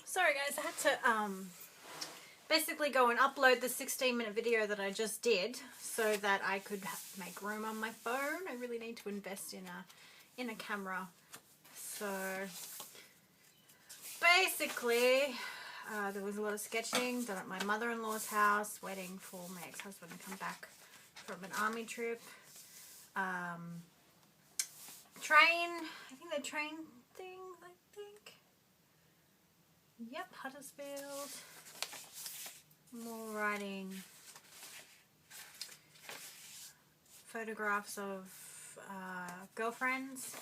Sorry guys, I had to basically go and upload the 16-minute video that I just did so that I could make room on my phone. I really need to invest in a camera. So basically there was a lot of sketching done at my mother-in-law's house, waiting for my ex-husband to come back from an army trip. I think the train thing, Yep, Huddersfield. More writing. Photographs of girlfriends.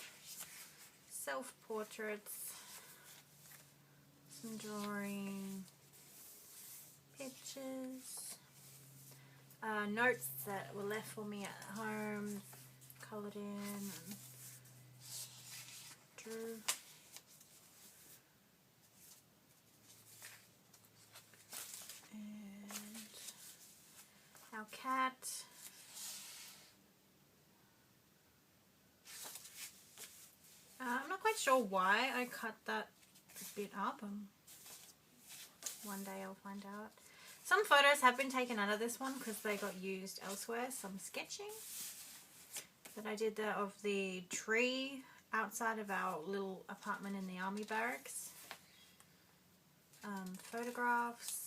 Self-portraits. Some drawing. Pictures. Notes that were left for me at home. Coloured in and drew. Our cat. I'm not quite sure why I cut that bit up. One day I'll find out. Some photos have been taken out of this one because they got used elsewhere. Some sketching that I did there of the tree outside of our little apartment in the army barracks. Photographs.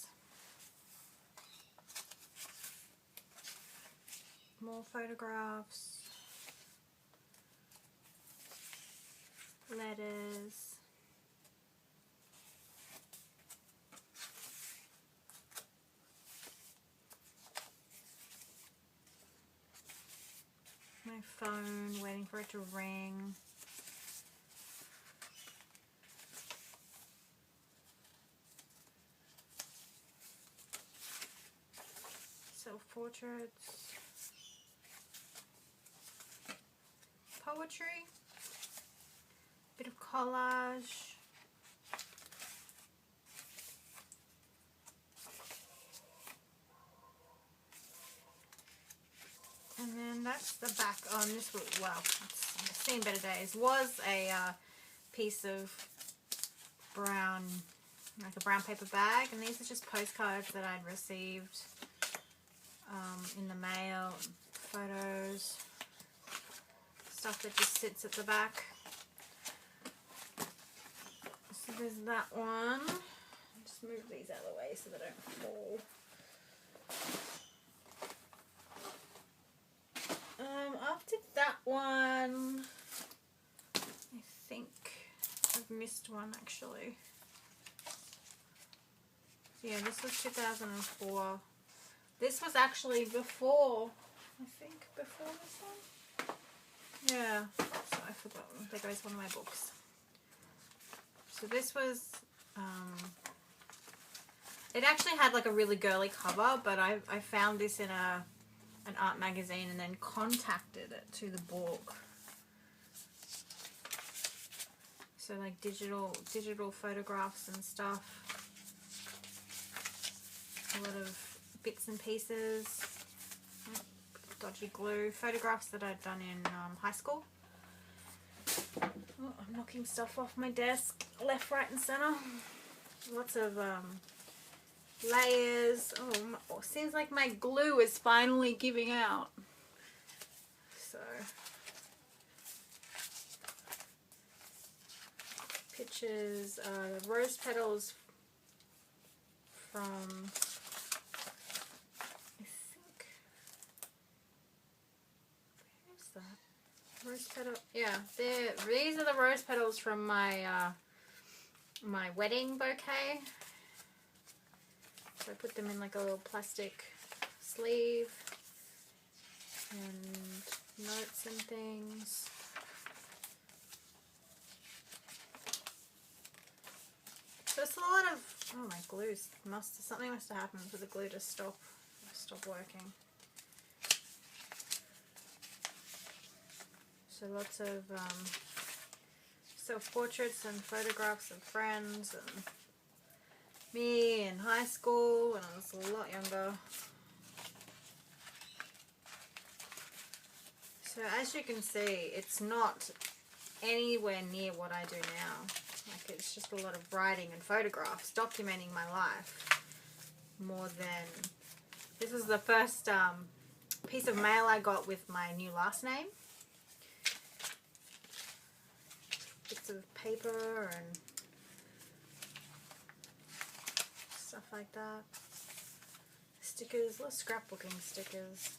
More photographs, letters, my phone, waiting for it to ring. Self-portraits. Poetry, bit of collage, and then that's the back on this. Well, it's seen better days. Was a piece of brown, like a brown paper bag, and these are just postcards that I'd received in the mail, photos. Stuff that just sits at the back. So there's that one. Just move these out of the way so they don't fall. After that one, I think I've missed one actually. Yeah, this was 2004. This was actually before, I think, before this one. Yeah, so I forgot. There goes one of my books. So this was, it actually had like a really girly cover, but I found this in an art magazine and then contacted it to the book. So like digital photographs and stuff. A lot of bits and pieces. Dodgy glue, photographs that I'd done in high school. Oh, I'm knocking stuff off my desk, left, right and center. Lots of layers. Oh, seems like my glue is finally giving out. So, pictures, rose petals from, rose petal, yeah, these are the rose petals from my my wedding bouquet. So I put them in like a little plastic sleeve, and notes and things. So it's a lot of, oh, my glues something must have happened for the glue to stop working. So lots of self-portraits and photographs of friends and me in high school when I was a lot younger. So as you can see, it's not anywhere near what I do now. Like, it's just a lot of writing and photographs documenting my life more than... This is the first piece of mail I got with my new last name. Bits of paper and stuff like that. Stickers, little scrapbooking stickers.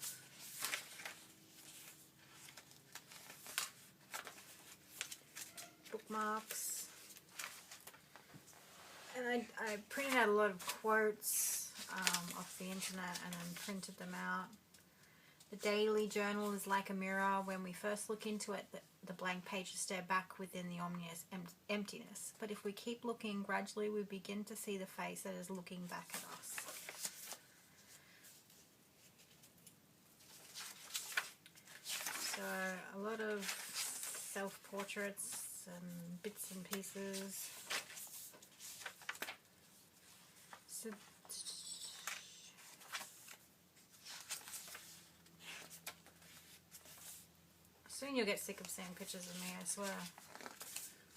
Bookmarks. And I printed out a lot of quotes off the internet and then printed them out. The daily journal is like a mirror. When we first look into it, the blank pages stare back within the ominous emptiness. But if we keep looking, gradually we begin to see the face that is looking back at us. So a lot of self-portraits and bits and pieces. So soon you'll get sick of seeing pictures of me, I swear.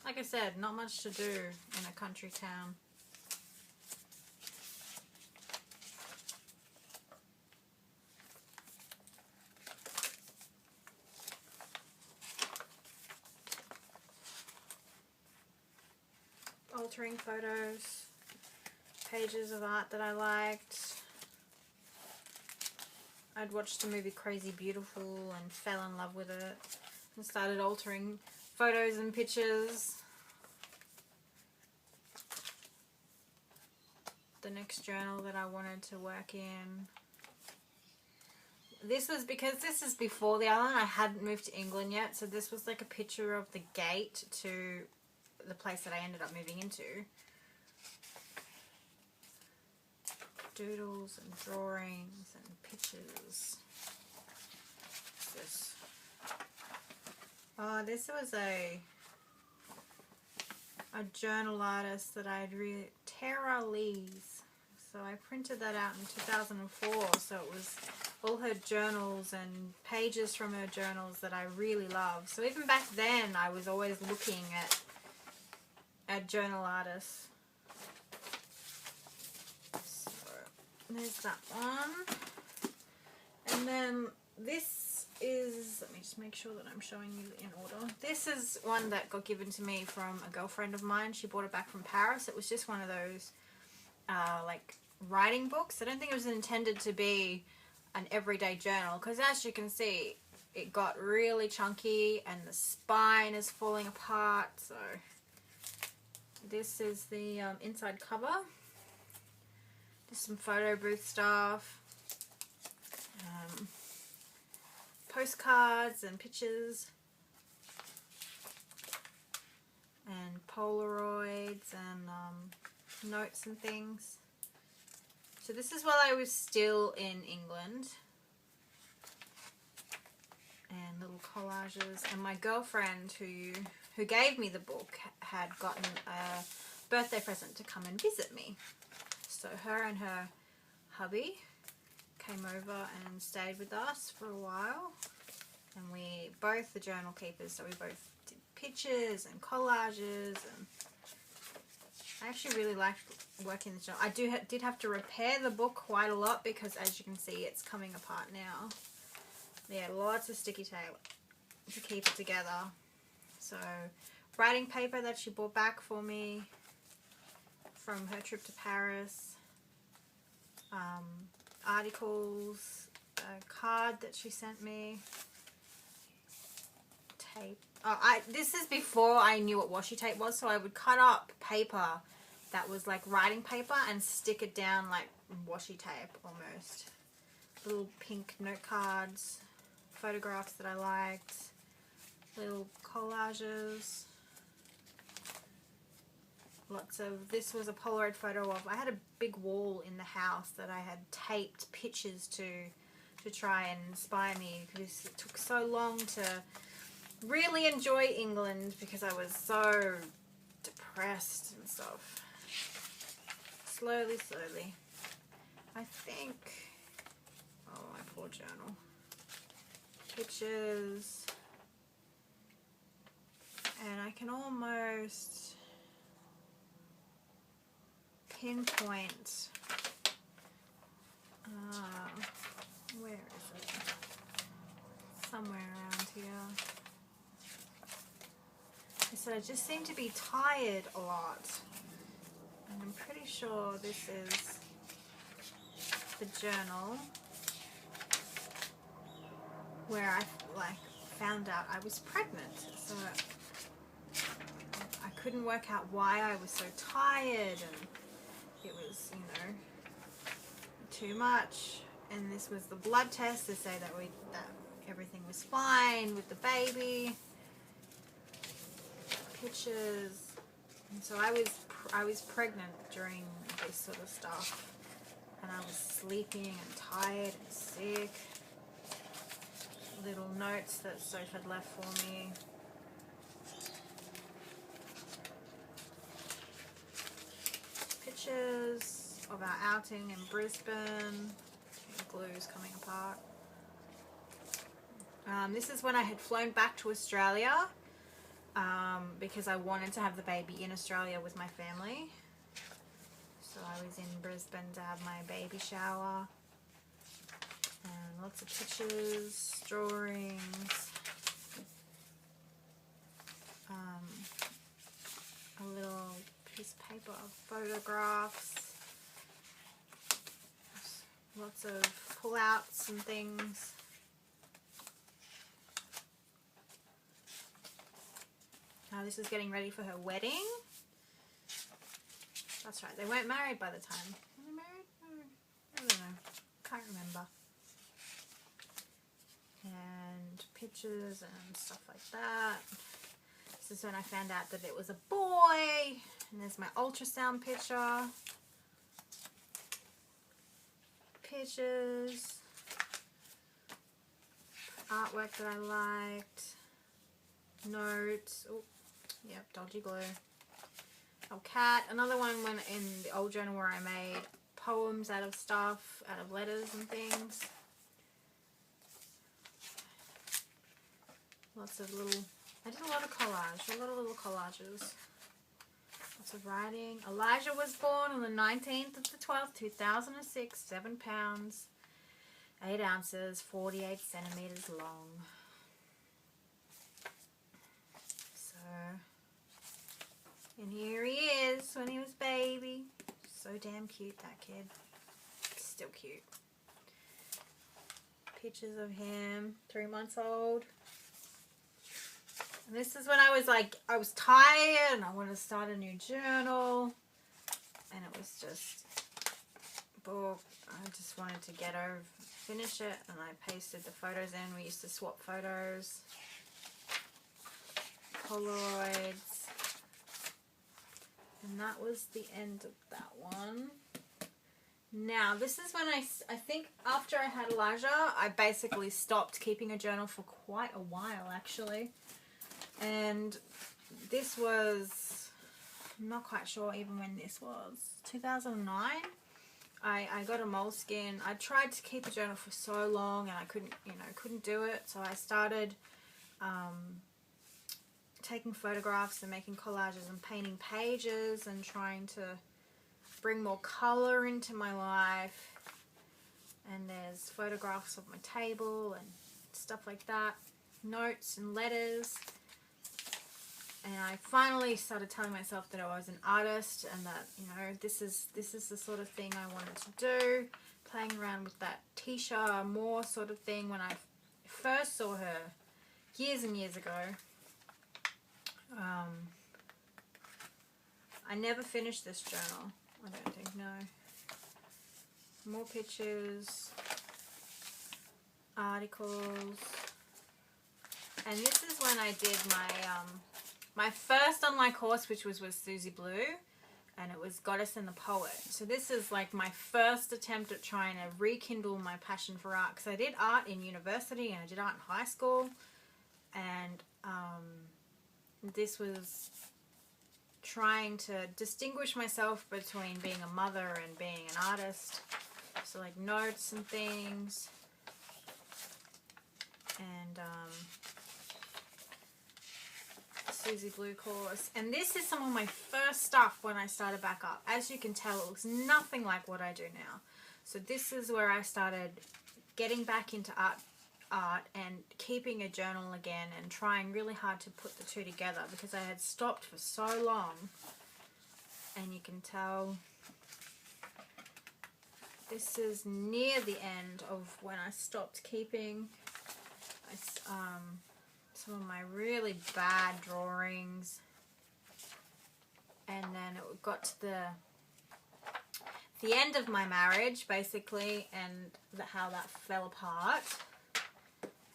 Like I said, not much to do in a country town. Altering photos, pages of art that I liked. I'd watched the movie Crazy Beautiful and fell in love with it and started altering photos and pictures. The next journal that I wanted to work in. This was because this is before the island. I hadn't moved to England yet, so this was like a picture of the gate to the place that I ended up moving into. Doodles and drawings and pictures. What's this? Oh, this was a journal artist that I'd read, Tara Lee's. So I printed that out in 2004. So it was all her journals and pages from her journals that I really love. So even back then, I was always looking at journal artists. So there's that one. And then this is, let me just make sure that I'm showing you in order. This is one that got given to me from a girlfriend of mine. She brought it back from Paris. It was just one of those like writing books. I don't think it was intended to be an everyday journal, because as you can see, it got really chunky and the spine is falling apart. So this is the inside cover. Just some photo booth stuff. Postcards and pictures. And Polaroids and notes and things. So this is while I was still in England. And little collages. And my girlfriend who gave me the book had gotten a birthday present to come and visit me. So her and her hubby came over and stayed with us for a while. And we both the journal keepers, so we both did pictures and collages. And I actually really liked working in the journal. I did have to repair the book quite a lot because, as you can see, it's coming apart now. Yeah, lots of sticky tape to keep it together. So, writing paper that she brought back for me from her trip to Paris. Articles, a card that she sent me. Tape. Oh, this is before I knew what washi tape was, so I would cut up paper that was like writing paper and stick it down like washi tape almost. Little pink note cards, photographs that I liked, little collages. Lots of, this was a Polaroid photo of, I had a big wall in the house that I had taped pictures to try and inspire me, because it took so long to really enjoy England because I was so depressed and stuff. Slowly, I think, oh my poor journal, pictures, and I can almost, pinpoint. Where is it? Somewhere around here. So I just seem to be tired a lot. And I'm pretty sure this is the journal where I found out I was pregnant. So I couldn't work out why I was so tired, and it was, you know, too much. And this was the blood test to say that everything was fine with the baby. Pictures. And so I was pregnant during this sort of stuff, and I was sleeping and tired and sick. Little notes that Soph had left for me. Pictures of our outing in Brisbane. The glue's coming apart. This is when I had flown back to Australia because I wanted to have the baby in Australia with my family. So I was in Brisbane to have my baby shower. And lots of pictures, drawings, a little piece of paper of photographs, lots of pull-outs and things. Now this is getting ready for her wedding. That's right, they weren't married by the time. Were they married? I don't know, can't remember. And pictures and stuff like that. This is when I found out that it was a boy. And there's my ultrasound picture. Pictures. Artwork that I liked. Notes. Oh, yep, dodgy glue. Oh, cat. Another one when in the old journal where I made poems out of stuff, out of letters and things. Lots of little, I did a lot of collage, a lot of little collages. Lots of writing. Elijah was born on the 19th of the 12th, 2006, 7 pounds, 8 ounces, 48 centimeters long. So, and here he is when he was baby. So damn cute, that kid. Still cute. Pictures of him, 3 months old. And this is when I was like, I was tired and I wanted to start a new journal. And it was just, I just wanted to finish it. And I pasted the photos in. We used to swap photos. Polaroids. And that was the end of that one. Now, this is when I think after I had Elijah, I basically stopped keeping a journal for quite a while, actually. And this was, I'm not quite sure even when this was, 2009. I got a moleskin. I tried to keep a journal for so long and I couldn't do it. So I started taking photographs and making collages and painting pages and trying to bring more color into my life. And there's photographs of my table and stuff like that, notes and letters. And I finally started telling myself that I was an artist and that, you know, this is the sort of thing I wanted to do. Playing around with that Tisha Moore sort of thing when I first saw her years and years ago. I never finished this journal, I don't think, no. More pictures, articles. And this is when I did my first online course, which was with Susie Blue, and it was Goddess and the Poet. So this is like my first attempt at trying to rekindle my passion for art, because I did art in university and I did art in high school, and this was trying to distinguish myself between being a mother and being an artist. So like notes and things, and Susie Blue course. And this is some of my first stuff when I started back up. As you can tell, it looks nothing like what I do now. So this is where I started getting back into art and keeping a journal again and trying really hard to put the two together because I had stopped for so long. And you can tell this is near the end of when I stopped keeping some of my really bad drawings. And then it got to the end of my marriage, basically, and how that fell apart.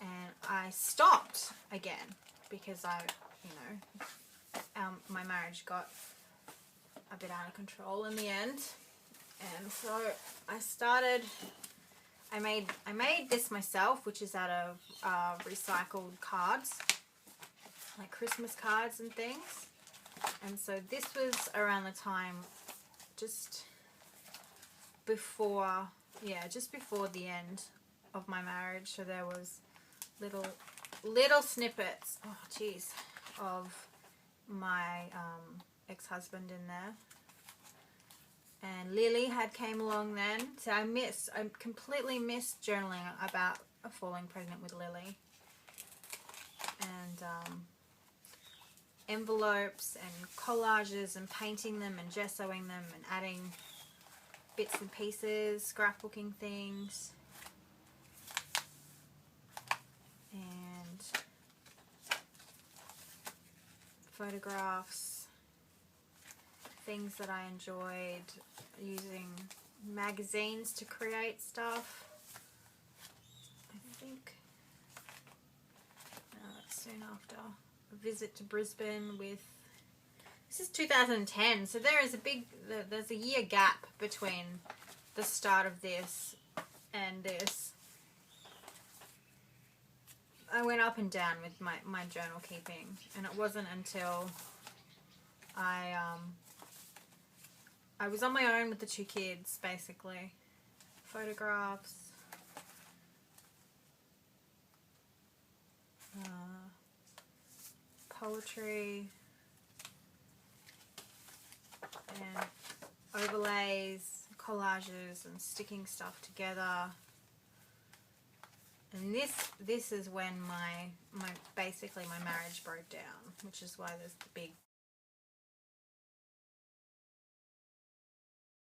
And I stopped again because my marriage got a bit out of control in the end. And so I made this myself, which is out of recycled cards, like Christmas cards and things. And so this was around the time just before the end of my marriage. So there was little snippets, of my ex-husband in there. And Lily had came along then, so I completely missed journaling about falling pregnant with Lily. And envelopes and collages and painting them and gessoing them and adding bits and pieces, scrapbooking things. And photographs, things that I enjoyed, using magazines to create stuff. I think that's soon after a visit to Brisbane with, this is 2010, so there's a year gap between the start of this and this. I went up and down with my journal keeping, and it wasn't until I was on my own with the two kids, basically. Photographs, poetry, and overlays, collages, and sticking stuff together. And this is when my marriage broke down, which is why there's the big